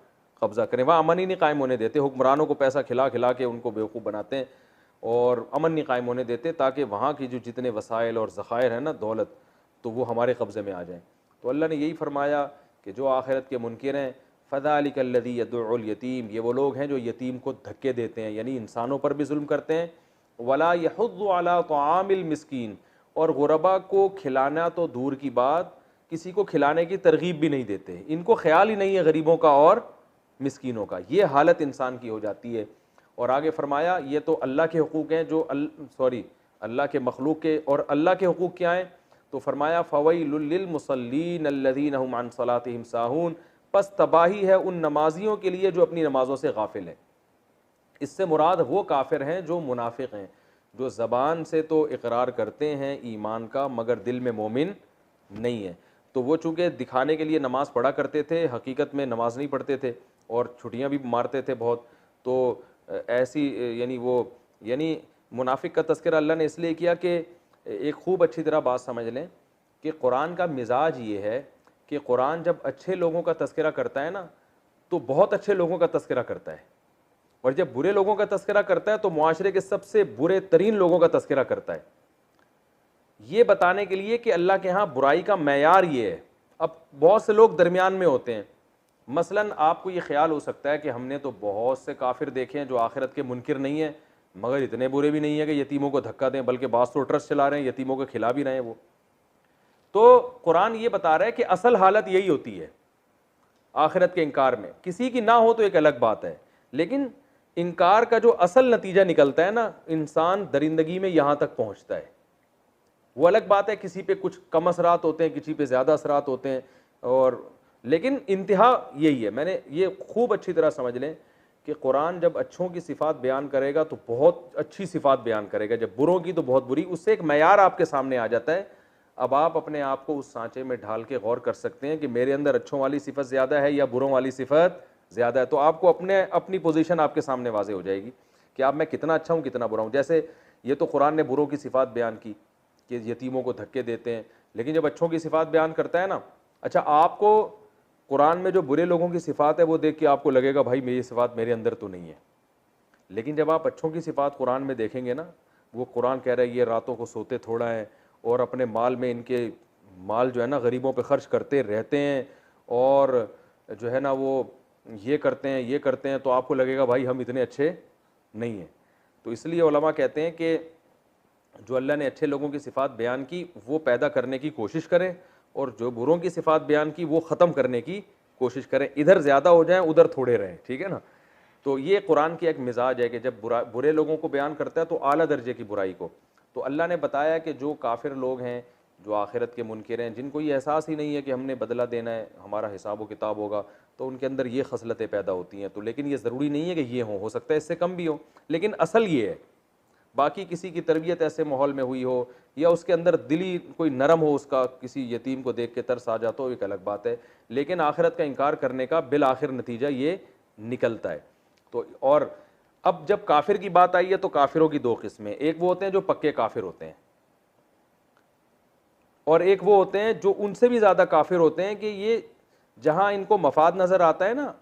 कब्ज़ा करें। वहाँ अमन ही नहीं कायम होने देते, हुक्मरानों को पैसा खिला खिला के उनको बेवकूफ़ बनाते हैं। और अमन नहीं कायम होने देते, ताकि वहाँ की जो जितने वसाइल और ज़खायर हैं ना दौलत, तो वो हमारे कब्ज़े में आ जाएँ। तो अल्लाह ने यही फरमाया कि जो आखिरत के मुनकिर हैं, फ़ज़ालिकल्लज़ी यदउल यतीम, ये वो लोग हैं जो यतीम को धक्के देते हैं, यानी इंसानों पर भी जुल्म करते हैं। वला यहुद्दु अला तआमिल मिस्कीन, और गुरबा को खिलाना तो दूर की बात, किसी को खिलाने की तरगीब भी नहीं देते। इनको ख्याल ही नहीं है गरीबों का और मिस्कीनों का। ये हालत इंसान की हो जाती है। और आगे फरमाया ये तो अल्लाह के हुकूक हैं, जो अल्लाह के मखलूक के, और अल्लाह के हुकूक क्या हैं? तो फरमाया फ़वैलुल लिल मुसल्लीन अल्लज़ीना हुम अन सलातिहिम साहून, पस तबाही है उन नमाजियों के लिए जो अपनी नमाज़ों से गाफिल हैं। इससे मुराद वो काफिर हैं जो मुनाफिक हैं, जो ज़बान से तो इकरार करते हैं ईमान का मगर दिल में मोमिन नहीं है। तो वो चूँकि दिखाने के लिए नमाज़ पढ़ा करते थे, हकीकत में नमाज नहीं पढ़ते थे और छुट्टियाँ भी मारते थे बहुत। तो ऐसी यानी मुनाफिक का तज़किरा अल्लाह ने इसलिए किया कि एक खूब अच्छी तरह बात समझ लें कि कुरान का मिजाज ये है कि कुरान जब अच्छे लोगों का तज़किरा करता है ना, तो बहुत अच्छे लोगों का तज़किरा करता है, और जब बुरे लोगों का तज़किरा करता है तो मुआशरे के सबसे बुरे तरीन लोगों का तज़किरा करता है, ये बताने के लिए कि अल्लाह के यहाँ बुराई का मैयार ये है। अब बहुत से लोग दरमियान में होते हैं। मसलन आपको ये ख्याल हो सकता है कि हमने तो बहुत से काफिर देखे हैं जो आखिरत के मुनकिर नहीं है, मगर इतने बुरे भी नहीं है कि यतीमों को धक्का दें, बल्कि बास तो ट्रस्ट चला रहे हैं, यतीमों को खिला भी रहे हैं वो। तो कुरान ये बता रहा है कि असल हालत यही होती है आखिरत के इनकार में। किसी की ना हो तो एक अलग बात है, लेकिन इनकार का जो असल नतीजा निकलता है ना, इंसान दरिंदगी में यहां तक पहुंचता है। वो अलग बात है, किसी पे कुछ कम असरात होते हैं, किसी पे ज़्यादा असरात होते हैं, और लेकिन इंतहा यही है। मैंने ये खूब अच्छी तरह समझ लें कि कुरान जब अच्छों की सिफ़ात बयान करेगा तो बहुत अच्छी सिफ़ात बयान करेगा, जब बुरों की तो बहुत बुरी। उससे एक मयार आपके सामने आ जाता है। अब आप अपने आप को उस सांचे में ढाल के गौर कर सकते हैं कि मेरे अंदर अच्छों वाली सिफ़त ज़्यादा है या बुरों वाली सिफ़त ज़्यादा है। तो आपको अपनी पोजीशन आपके सामने वाज़े हो जाएगी कि आप मैं कितना अच्छा हूँ, कितना बुरा हूँ। जैसे ये तो कुरान ने बुरों की सिफ़ात बयान की कि यतीमों को धक्के देते हैं, लेकिन जब अच्छों की सिफ़ात बयान करता है ना, अच्छा आपको कुरान में जो बुरे लोगों की सिफ़ात है वो देख के आपको लगेगा भाई मेरी सिफ़ात मेरे अंदर तो नहीं है। लेकिन जब आप अच्छों की सिफ़ात कुरान में देखेंगे ना, वो कुरान कह रहा है ये रातों को सोते थोड़ा है, और अपने माल में इनके माल जो है ना गरीबों पे खर्च करते रहते हैं, और जो है ना वो ये करते हैं, तो आपको लगेगा भाई हम इतने अच्छे नहीं हैं। तो इसलिए उलमा कहते हैं कि जो अल्लाह ने अच्छे लोगों की सिफ़ात बयान की वो पैदा करने की कोशिश करें, और जो बुरों की सिफ़ात बयान की वो ख़त्म करने की कोशिश करें, इधर ज़्यादा हो जाएं उधर थोड़े रहें, ठीक है ना। तो ये कुरान की एक मिजाज है कि जब बुरे लोगों को बयान करता है तो आला दर्जे की बुराई को। तो अल्लाह ने बताया कि जो काफिर लोग हैं, जो आखिरत के मुनकिर हैं, जिनको ये एहसास ही नहीं है कि हमने बदला देना है, हमारा हिसाब व किताब होगा, तो उनके अंदर ये खसलतें पैदा होती हैं। तो लेकिन ये ज़रूरी नहीं है कि ये हो सकता है इससे कम भी हो, लेकिन असल ये है। बाकी किसी की तरबियत ऐसे माहौल में हुई हो या उसके अंदर दिली कोई नरम हो, उसका किसी यतीम को देख के तरस आ जाता हो, एक अलग बात है। लेकिन आखिरत का इनकार करने का बिल आखिर नतीजा ये निकलता है। तो और अब जब काफिर की बात आई है तो काफिरों की दो किस्में, एक वो होते हैं जो पक्के काफिर होते हैं, और एक वो होते हैं जो उनसे भी ज्यादा काफिर होते हैं कि ये जहां इनको मफाद नजर आता है ना,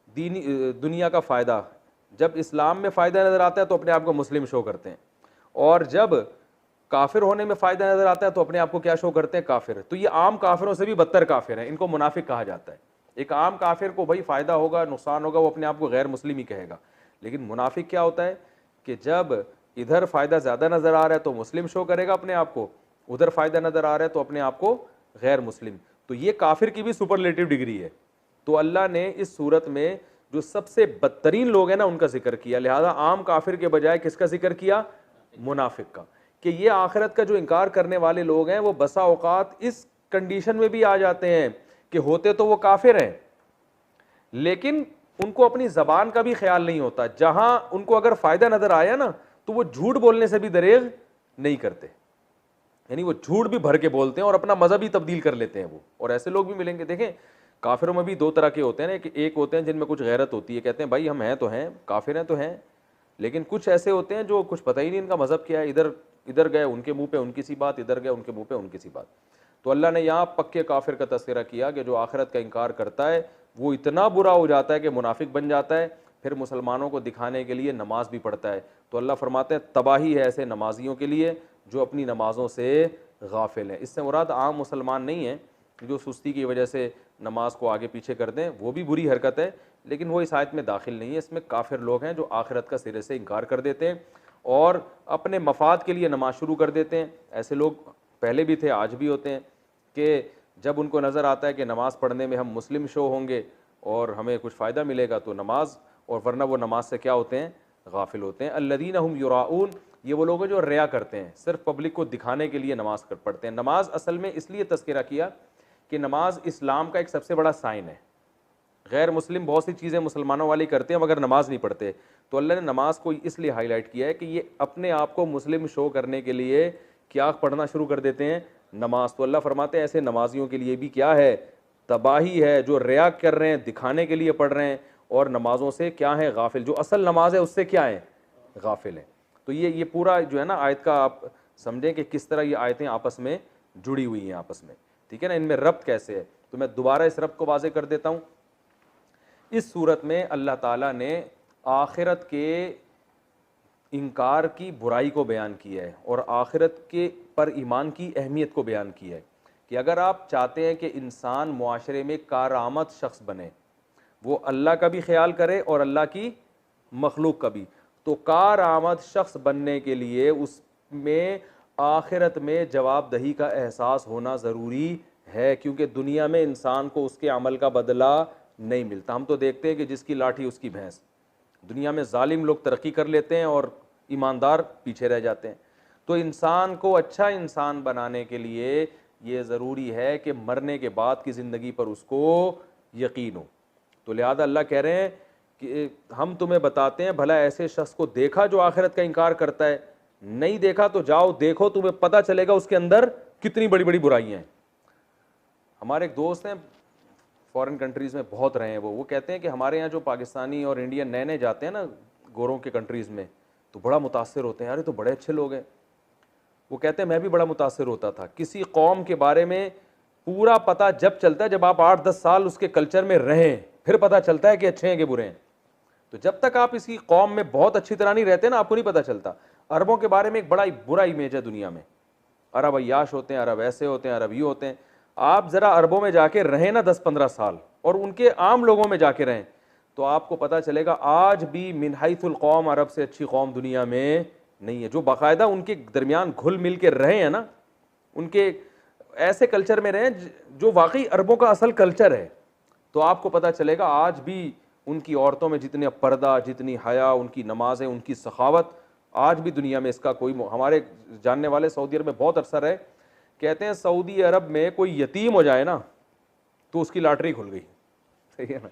दीनी दुनिया का फायदा, जब इस्लाम में फ़ायदा नज़र आता है तो अपने आप को मुस्लिम शो करते हैं, और जब काफिर होने में फ़ायदा नज़र आता है तो अपने आप को क्या शो करते हैं, काफिर। तो ये आम काफिरों से भी बदतर काफिर हैं, इनको मुनाफिक कहा जाता है। एक आम काफिर को भाई फ़ायदा होगा, नुकसान होगा, वो अपने आप को गैर मुस्लिम ही कहेगा। लेकिन मुनाफिक क्या होता है कि जब इधर फ़ायदा ज़्यादा नज़र आ रहा है तो मुस्लिम शो करेगा अपने आप को, उधर फ़ायदा नज़र आ रहा है तो अपने आप को गैर मुस्लिम। तो ये काफिर की भी सुपरलेटिव डिग्री है। तो अल्लाह ने इस सूरत में जो सबसे बदतरीन लोग हैं ना उनका जिक्र किया, लिहाजा आम काफिर के बजाय किसका जिक्र किया, मुनाफिक का, कि ये आखिरत का जो इनकार करने वाले लोग हैं वो बसा औकात इस कंडीशन में भी आ जाते हैं कि होते तो वो काफिर हैं, लेकिन उनको अपनी जबान का भी ख्याल नहीं होता। जहां उनको अगर फायदा नजर आया ना तो वो झूठ बोलने से भी दरेग नहीं करते, यानी वो झूठ भी भर के बोलते हैं और अपना मजहब ही तब्दील कर लेते हैं वो। और ऐसे लोग भी मिलेंगे। देखें काफिरों में भी दो तरह के होते हैं ना, एक होते हैं जिनमें कुछ गैरत होती है, कहते हैं भाई हम हैं तो हैं, काफिर हैं तो हैं। लेकिन कुछ ऐसे होते हैं जो कुछ पता ही नहीं इनका मजहब क्या है, इधर इधर गए उनके मुंह पे उनकी सी बात, इधर गए उनके मुंह पे उनकी सी बात। तो अल्लाह ने यहाँ पक्के काफिर का तस्करा किया कि जो आखिरत का इनकार करता है वो इतना बुरा हो जाता है कि मुनाफिक बन जाता है। फिर मुसलमानों को दिखाने के लिए नमाज भी पढ़ता है। तो अल्लाह फरमाते हैं तबाही है ऐसे नमाजियों के लिए जो अपनी नमाज़ों से गाफिल हैं। इससे मुराद आम मुसलमान नहीं है जो सुस्ती की वजह से नमाज को आगे पीछे कर दें, वो भी बुरी हरकत है, लेकिन वो इस आयत में दाखिल नहीं है। इसमें काफिर लोग हैं जो आखिरत का सिरे से इनकार कर देते हैं और अपने मफाद के लिए नमाज शुरू कर देते हैं। ऐसे लोग पहले भी थे, आज भी होते हैं कि जब उनको नज़र आता है कि नमाज़ पढ़ने में हम मुस्लिम शो होंगे और हमें कुछ फ़ायदा मिलेगा तो नमाज, और वरना वो नमाज से क्या होते हैं, गाफिल होते हैं। अल्लज़ीना हुम युराऊन, ये वो लोग हैं जो रिया करते हैं, सिर्फ पब्लिक को दिखाने के लिए नमाज कर पढ़ते हैं। नमाज असल में इसलिए तज़किरा किया कि नमाज इस्लाम का एक सबसे बड़ा साइन है। गैर मुस्लिम बहुत सी चीज़ें मुसलमानों वाली करते हैं मगर नमाज नहीं पढ़ते, तो अल्लाह ने नमाज को इसलिए हाईलाइट किया है कि ये अपने आप को मुस्लिम शो करने के लिए क्या पढ़ना शुरू कर देते हैं, नमाज। तो अल्लाह फरमाते हैं ऐसे नमाजियों के लिए भी क्या है, तबाही है, जो रिया कर रहे हैं, दिखाने के लिए पढ़ रहे हैं और नमाजों से क्या है, गाफिल। जो असल नमाज है उससे क्या है, गाफिल है। तो ये पूरा जो है ना आयत का आप समझें कि किस तरह ये आयतें आपस में जुड़ी हुई हैं आपस में, ठीक है ना, इनमें रब्त कैसे है। तो मैं दोबारा इस रब्त को वाज़े कर देता हूँ। इस सूरत में अल्लाह ताला ने आखिरत के इनकार की बुराई को बयान किया है और आखिरत के पर ईमान की अहमियत को बयान किया है कि अगर आप चाहते हैं कि इंसान मुआशरे में कारामद शख्स बने, वो अल्लाह का भी ख्याल करे और अल्लाह की मखलूक का भी, तो कारामद शख्स बनने के लिए उसमें आखिरत में जवाबदही का एहसास होना ज़रूरी है, क्योंकि दुनिया में इंसान को उसके अमल का बदला नहीं मिलता। हम तो देखते हैं कि जिसकी लाठी उसकी भैंस, दुनिया में जालिम लोग तरक्की कर लेते हैं और ईमानदार पीछे रह जाते हैं। तो इंसान को अच्छा इंसान बनाने के लिए ये ज़रूरी है कि मरने के बाद की ज़िंदगी पर उसको यकीन हो। तो लिहाजा अल्लाह कह रहे हैं कि हम तुम्हें बताते हैं, भला ऐसे शख्स को देखा जो आखिरत का इनकार करता है? नहीं देखा तो जाओ देखो, तुम्हें पता चलेगा उसके अंदर कितनी बड़ी बड़ी बुराइयां हैं। हमारे एक दोस्त हैं, फॉरेन कंट्रीज़ में बहुत रहे हैं, वो कहते हैं कि हमारे यहाँ जो पाकिस्तानी और इंडियन नए नए जाते हैं ना गोरों के कंट्रीज़ में, तो बड़ा मुतासिर होते हैं, यार ये तो बड़े अच्छे लोग हैं। वो कहते हैं मैं भी बड़ा मुतासिर होता था। किसी कौम के बारे में पूरा पता जब चलता है जब आप 8-10 साल उसके कल्चर में रहें, फिर पता चलता है कि अच्छे हैं कि बुरे हैं। तो जब तक आप इसी कौम में बहुत अच्छी तरह नहीं रहते ना, आपको नहीं पता चलता। अरबों के बारे में एक बड़ा बुरा इमेज है दुनिया में, अरब अय्याश होते हैं, अरब ऐसे होते हैं, अरब ये होते हैं। आप ज़रा अरबों में जाके रहें ना 10-15 साल और उनके आम लोगों में जाके रहें, तो आपको पता चलेगा आज भी मिन हैथुल कौम अरब से अच्छी कौम दुनिया में नहीं है। जो बाकायदा उनके दरमियान घुल मिल के रहे हैं ना, उनके ऐसे कल्चर में रहे जो वाकई अरबों का असल कल्चर है, तो आपको पता चलेगा आज भी उनकी औरतों में जितने पर्दा, जितनी हया, उनकी नमाजें, उनकी सखावत, आज भी दुनिया में इसका कोई। हमारे जानने वाले सऊदी अरब में बहुत अरसा रहे, कहते हैं सऊदी अरब में कोई यतीम हो जाए ना तो उसकी लॉटरी खुल गई। सही है ना,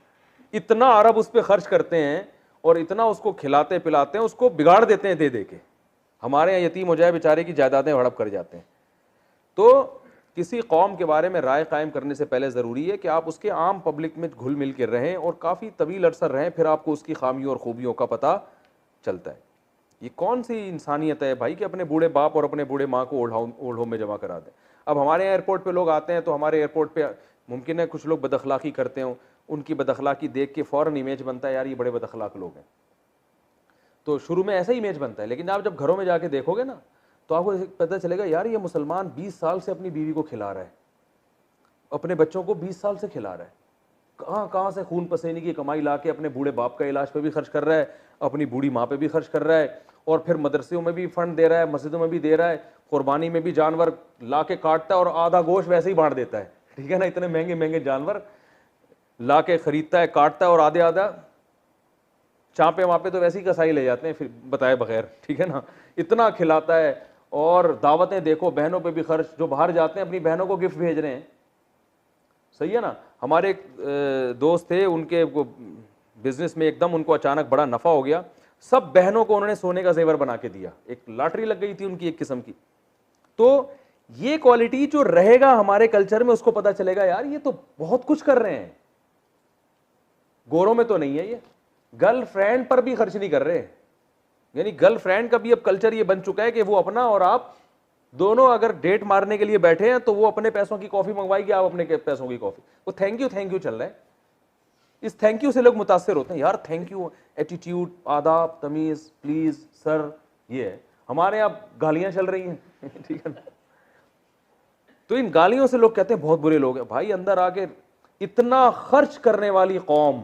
इतना अरब उस पर खर्च करते हैं और इतना उसको खिलाते पिलाते हैं, उसको बिगाड़ देते हैं दे दे के। हमारे यहाँ यतीम हो जाए बेचारे की जायदादें हड़प कर जाते हैं। तो किसी कौम के बारे में राय कायम करने से पहले ज़रूरी है कि आप उसके आम पब्लिक में घुल मिल के रहें और काफ़ी तवील अरसा रहें, फिर आपको उसकी खामियों और खूबियों का पता चलता है। ये कौन सी इंसानियत है भाई कि अपने बूढ़े बाप और अपने बूढ़े माँ को ओल्ड होम में जमा करा दें। अब हमारे एयरपोर्ट पे लोग आते हैं तो हमारे एयरपोर्ट पे मुमकिन है कुछ लोग बदअखलाकी करते हों, उनकी बदअखलाकी देख के फ़ौरन इमेज बनता है यार ये बड़े बदअखलाक लोग हैं, तो शुरू में ऐसा इमेज बनता है। लेकिन आप जब घरों में जाके देखोगे ना तो आपको पता चलेगा यार ये मुसलमान 20 साल से अपनी बीवी को खिला रहा है, अपने बच्चों को 20 साल से खिला रहा है, कहाँ कहाँ से खून पसीने की कमाई ला के अपने बूढ़े बाप का इलाज पे भी खर्च कर रहा है, अपनी बूढ़ी माँ पे भी खर्च कर रहा है, और फिर मदरसों में भी फंड दे रहा है, मस्जिदों में भी दे रहा है, कुर्बानी में भी जानवर ला के काटता है और आधा गोश्त वैसे ही बांट देता है। ठीक है ना, इतने महंगे महंगे जानवर ला के खरीदता है, काटता है और आधे आधा चाँपे वापे तो वैसे ही कसाई ले जाते हैं फिर बताए बगैर। ठीक है ना, इतना खिलाता है। और दावतें देखो, बहनों पे भी खर्च, जो बाहर जाते हैं अपनी बहनों को गिफ्ट भेज रहे हैं। सही है ना। हमारे एक दोस्त थे, उनके बिजनेस में एकदम उनको अचानक बड़ा नफा हो गया, सब बहनों को उन्होंने सोने का जेवर बना के दिया, एक लॉटरी लग गई थी उनकी एक किस्म की। तो ये क्वालिटी जो रहेगा हमारे कल्चर में, उसको पता चलेगा यार ये तो बहुत कुछ कर रहे हैं, गोरों में तो नहीं है ये। गर्लफ्रेंड पर भी खर्च नहीं कर रहे, यानी गर्लफ्रेंड का भी अब कल्चर ये बन चुका है कि वो अपना और आप दोनों अगर डेट मारने के लिए बैठे हैं तो वो अपने पैसों की कॉफी मंगवाएगी, आप अपने पैसों की कॉफी। वो थैंक यू चल रहा है। इस थैंक यू से लोग मुतासिर होते हैं, यार थैंक यू, एटीट्यूड, आदाब, तमीज, प्लीज, सर, ये है। हमारे यहाँ गालियां चल रही हैं ठीक है ना, तो इन गालियों से लोग कहते हैं बहुत बुरे लोग हैं। भाई अंदर आके इतना खर्च करने वाली कौम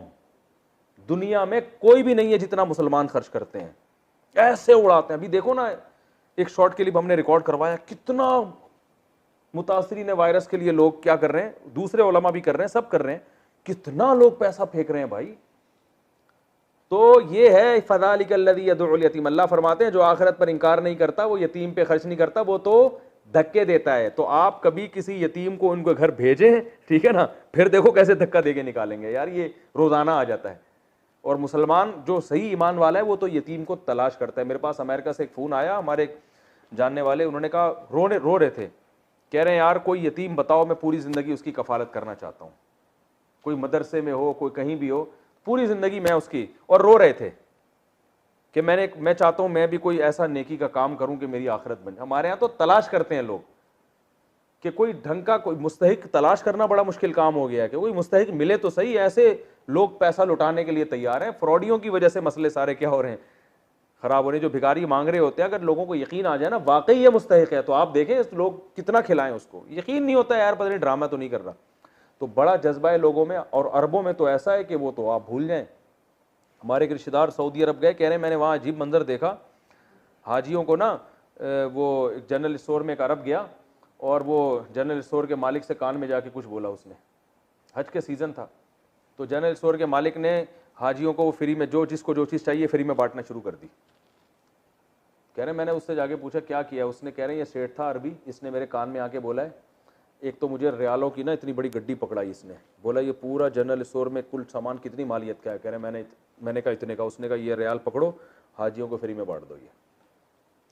दुनिया में कोई भी नहीं है जितना मुसलमान खर्च करते हैं, ऐसे उड़ाते हैं। अभी देखो ना, एक शॉर्ट क्लिप हमने रिकॉर्ड करवाया, कितना मुतासरीन वायरस के लिए लोग क्या कर रहे हैं, दूसरे उलमा भी कर रहे हैं, सब कर रहे हैं, कितना लोग पैसा फेंक रहे हैं भाई। तो ये है फ़ज़ालिकल्लज़ी यदउल यतीम। अल्लाह फरमाते हैं जो आखिरत पर इंकार नहीं करता, वो यतीम पे खर्च नहीं करता, वो तो धक्के देता है। तो आप कभी किसी यतीम को उनके घर भेजें, ठीक है ना, फिर देखो कैसे धक्का देके निकालेंगे। यार ये रोजाना आ जाता है। और मुसलमान जो सही ईमान वाला है वो तो यतीम को तलाश करता है। मेरे पास अमेरिका से एक फ़ोन आया, हमारे एक जानने वाले, उन्होंने कहा, रो रहे थे, कह रहे हैं यार कोई यतीम बताओ, मैं पूरी ज़िंदगी उसकी कफ़ालत करना चाहता हूँ, कोई मदरसे में हो, कोई कहीं भी हो, पूरी ज़िंदगी मैं उसकी। और रो रहे थे कि मैं चाहता हूँ मैं भी कोई ऐसा नेकी का काम करूँ कि मेरी आखिरत बने। हमारे यहाँ तो तलाश करते हैं लोग कि कोई ढंग का कोई मुस्तहिक तलाश करना बड़ा मुश्किल काम हो गया है कि कोई मुस्तहिक मिले तो सही। ऐसे लोग पैसा लुटाने के लिए तैयार हैं। फ्रॉडियों की वजह से मसले सारे क्या हो रहे हैं, खराब हो रहे हैं। जो भिखारी मांग रहे होते हैं, अगर लोगों को यकीन आ जाए ना वाकई ये मुस्तहिक है, तो आप देखें लोग कितना खिलाएं उसको। यकीन नहीं होता यार, पता नहीं ड्रामा तो नहीं कर रहा। तो बड़ा जज्बा है लोगों में, और अरबों में तो ऐसा है कि वो तो आप भूल जाएं। हमारे एक रिश्तेदार सऊदी अरब गए, कह रहे हैं मैंने वहाँ अजीब मंजर देखा, हाजियों को ना वो एक जनरल स्टोर में एक अरब गया और वो जनरल स्टोर के मालिक से कान में जाके कुछ बोला उसने। हज के सीज़न था, तो जनरल स्टोर के मालिक ने हाजियों को फ्री में जिसको जो चीज़ चाहिए फ्री में बांटना शुरू कर दी। कह रहे मैंने उससे जाके पूछा क्या किया, उसने कह रहे ये सेठ था अरबी, इसने मेरे कान में आके बोला है, एक तो मुझे रियालों की ना इतनी बड़ी गड्डी पकड़ाई इसने, बोला ये पूरा जनरल स्टोर में कुल सामान कितनी मालियत का है। कह रहे मैंने कहा इतने का। उसने कहा ये रियाल पकड़ो, हाजियों को फ्री में बांट दो। ये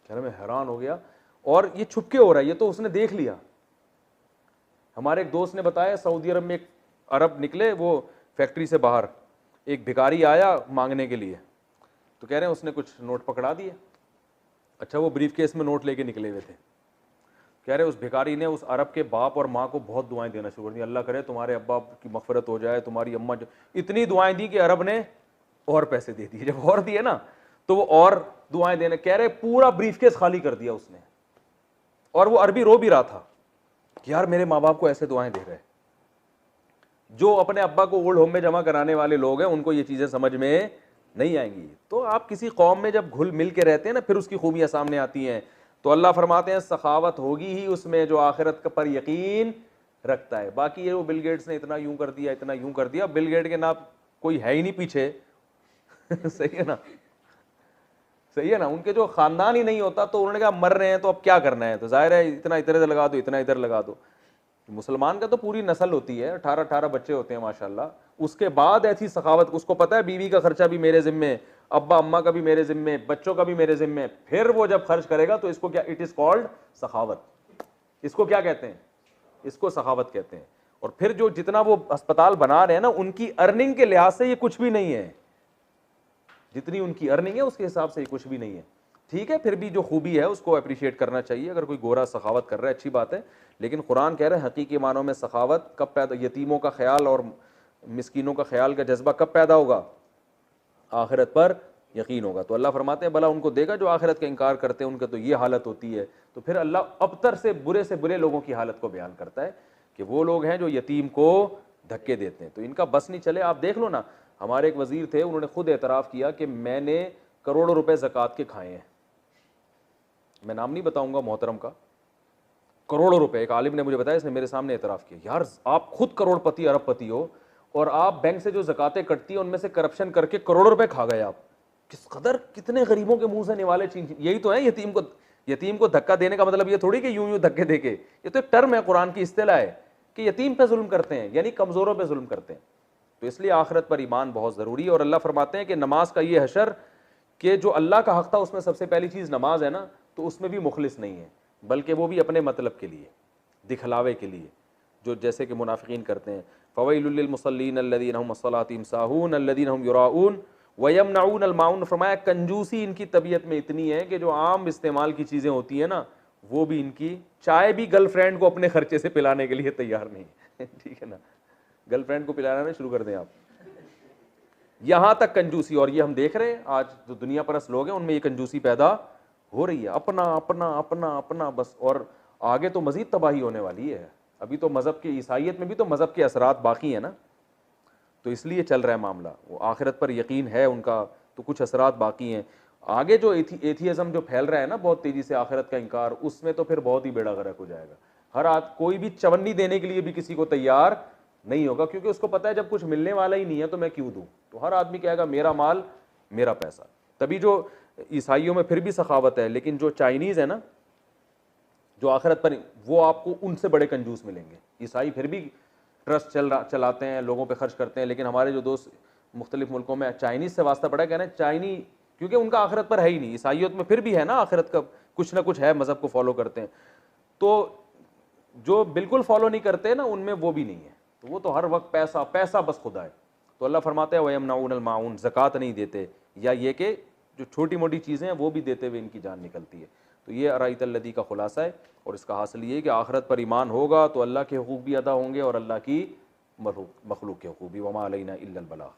कह रहे मैं हैरान हो गया, और ये छुपके हो रहा है, ये तो उसने देख लिया। हमारे एक दोस्त ने बताया सऊदी अरब में एक अरब निकले, वो फैक्ट्री से बाहर, एक भिखारी आया मांगने के लिए, तो कह रहे हैं उसने कुछ नोट पकड़ा दिए। अच्छा, वो ब्रीफ केस में नोट लेके निकले हुए थे। कह रहे उस भिखारी ने उस अरब के बाप और माँ को बहुत दुआएं देना शुरू कर दी, अल्लाह करे तुम्हारे अब्बा की मगफरत हो जाए, तुम्हारी अम्मा। इतनी दुआएं दी कि अरब ने और पैसे दे दिए। जब और दिए ना तो वो और दुआएं देने, कह रहे पूरा ब्रीफकेस खाली कर दिया उसने। और वो अरबी रो भी रहा था कि यार मेरे माँ बाप को ऐसे दुआएं दे रहे। जो अपने अब्बा को ओल्ड होम में जमा कराने वाले लोग हैं उनको ये चीजें समझ में नहीं आएंगी। तो आप किसी कौम में जब घुल मिल के रहते हैं ना, फिर उसकी खूबियां सामने आती हैं। तो अल्लाह फरमाते हैं सखावत होगी ही उसमें जो आखिरत पर यकीन रखता है। बाकी ये वो बिल गेट्स ने इतना यूं कर दिया, इतना यूं कर दिया, बिल गेट के ना कोई है ही नहीं पीछे सही है ना, सही है ना, उनके जो खानदान ही नहीं होता, तो उन्होंने कहा मर रहे हैं तो अब क्या करना है, तो जाहिर है इतना इधर लगा दो, इतना इधर लगा दो। मुसलमान का तो पूरी नस्ल होती है, 18-18 बच्चे होते हैं माशाल्लाह। उसके बाद ऐसी सखावत, उसको पता है बीवी का खर्चा भी मेरे जिम्मे, अब्बा अम्मा का भी मेरे जिम्मे, बच्चों का भी मेरे जिम्मे, फिर वो जब खर्च करेगा तो इसको क्या, इट इज कॉल्ड सखावत। इसको क्या कहते हैं, इसको सखावत कहते हैं। और फिर जो जितना वो अस्पताल बना रहे हैं ना, उनकी अर्निंग के लिहाज से ये कुछ भी नहीं है, जितनी उनकी अर्निंग है उसके हिसाब से ये कुछ भी नहीं है। ठीक है, फिर भी जो खूबी है उसको अप्रिशिएट करना चाहिए। अगर कोई गोरा सखावत कर रहा है अच्छी बात है, लेकिन कुरान कह रहा है हकीकी मानों में सखावत कब पैदा, यतीमों का ख्याल और मिस्कीनों का ख्याल का जज्बा कब पैदा होगा, आखिरत पर यकीन होगा। तो अल्लाह फरमाते हैं भला उनको देगा जो आखिरत का इनकार करते हैं, उनका तो ये हालत होती है। तो फिर अल्लाह अबतर से बुरे लोगों की हालत को बयान करता है कि वो लोग हैं जो यतीम को धक्के देते हैं। तो इनका बस नहीं चले। आप देख लो ना, हमारे एक वजीर थे, उन्होंने खुद एतराफ़ किया कि मैंने करोड़ों रुपए ज़कात के खाए हैं। मैं नाम नहीं बताऊंगा मोहतरम का, करोड़ों रुपए। एक आलिम ने मुझे बताया, इसने मेरे सामने एतराफ़ किया, यार आप खुद करोड़पति अरबपति हो और आप बैंक से जो ज़कातें कटती हैं उनमें से करप्शन करके करोड़ों रुपए खा गए आप। किस कदर, कितने गरीबों के मुंह से निवाले छीन। यही तो है यतीम को धक्का देने का मतलब। ये थोड़ी कि यूं यूं धक्के देके, ये तो एक टर्म है, कुरान की इस्तिलाह है कि यतीम पे जुल्म करते हैं, यानी कमजोरों पे जुल्म करते हैं। तो इसलिए आखिरत पर ईमान बहुत ज़रूरी है। और अल्लाह फरमाते हैं कि नमाज का ये हशर कि जो अल्लाह का हक़ था उसमें सबसे पहली चीज़ नमाज है ना, तो उसमें भी मुखलिस नहीं है, बल्कि वो भी अपने मतलब के लिए, दिखलावे के लिए, जो जैसे कि मुनाफिकीन करते हैं। फ़वैलुल लिल मुसल्लीन अल्लज़ीना हुम अस्सलातिहिम साहून अल्लज़ीना हुम युराऊन वयमनऊन अल माऊन। फरमाया कंजूसी इनकी तबीयत में इतनी है कि जो आम इस्तेमाल की चीज़ें होती हैं ना, वो भी इनकी, चाय भी गर्लफ्रेंड को अपने खर्चे से पिलाने के लिए तैयार नहीं है ठीक है ना, गर्लफ्रेंड को पिलाना शुरू कर दें आप, यहाँ तक कंजूसी, और ये हम देख रहे हैं आज जो दुनिया परस्त लोग हैं उनमें ये कंजूसी पैदा हो रही है, अपना अपना अपना अपना बस। और आगे तो मजीद तबाही होने वाली है। अभी तो मज़हब के, ईसाइयत में भी तो मज़हब के असरात बाकी हैं ना, तो इसलिए चल रहा है मामला। वो आखिरत पर यकीन है उनका, तो कुछ असरात बाकी हैं। आगे जो एथियज़म जो फैल रहा है ना बहुत तेज़ी से, आखिरत का इनकार, उसमें तो फिर बहुत ही बेड़ा गर्क हो जाएगा। कोई भी चवन्नी देने के लिए भी किसी को तैयार नहीं होगा, क्योंकि उसको पता है जब कुछ मिलने वाला ही नहीं है तो मैं क्यों दूं। तो हर आदमी कहेगा मेरा माल मेरा पैसा। तभी जो ईसाइयों में फिर भी सखावत है, लेकिन जो चाइनीज़ है ना जो आखिरत पर, वो आपको उनसे बड़े कंजूस मिलेंगे। ईसाई फिर भी ट्रस्ट चलाते हैं, लोगों पे खर्च करते हैं, लेकिन हमारे जो दोस्त मुख्तलिफ मुल्कों में चाइनीज़ से वास्ता पड़ा, कह रहे हैं चाइनी, क्योंकि उनका आखिरत पर है ही नहीं। ईसाइयत में फिर भी है ना आखिरत का कुछ ना कुछ है, मज़हब को फॉलो करते हैं। तो जो बिल्कुल फॉलो नहीं करते ना उनमें वो भी नहीं है, तो वो तो हर वक्त पैसा पैसा बस खुदा है। तो अल्लाह फरमाता है वयमनाउनल माउन, ज़कात नहीं देते, या ये कि जो छोटी मोटी चीज़ें हैं वो भी देते हुए इनकी जान निकलती है। तो ये अराइतल्लज़ी का खुलासा है, और इसका हासिल ये है कि आखिरत पर ईमान होगा तो अल्लाह के हुकूक भी अदा होंगे और अल्लाह की मखलूक के हुकूक भी। वमा अलैना इल्लल बलाग।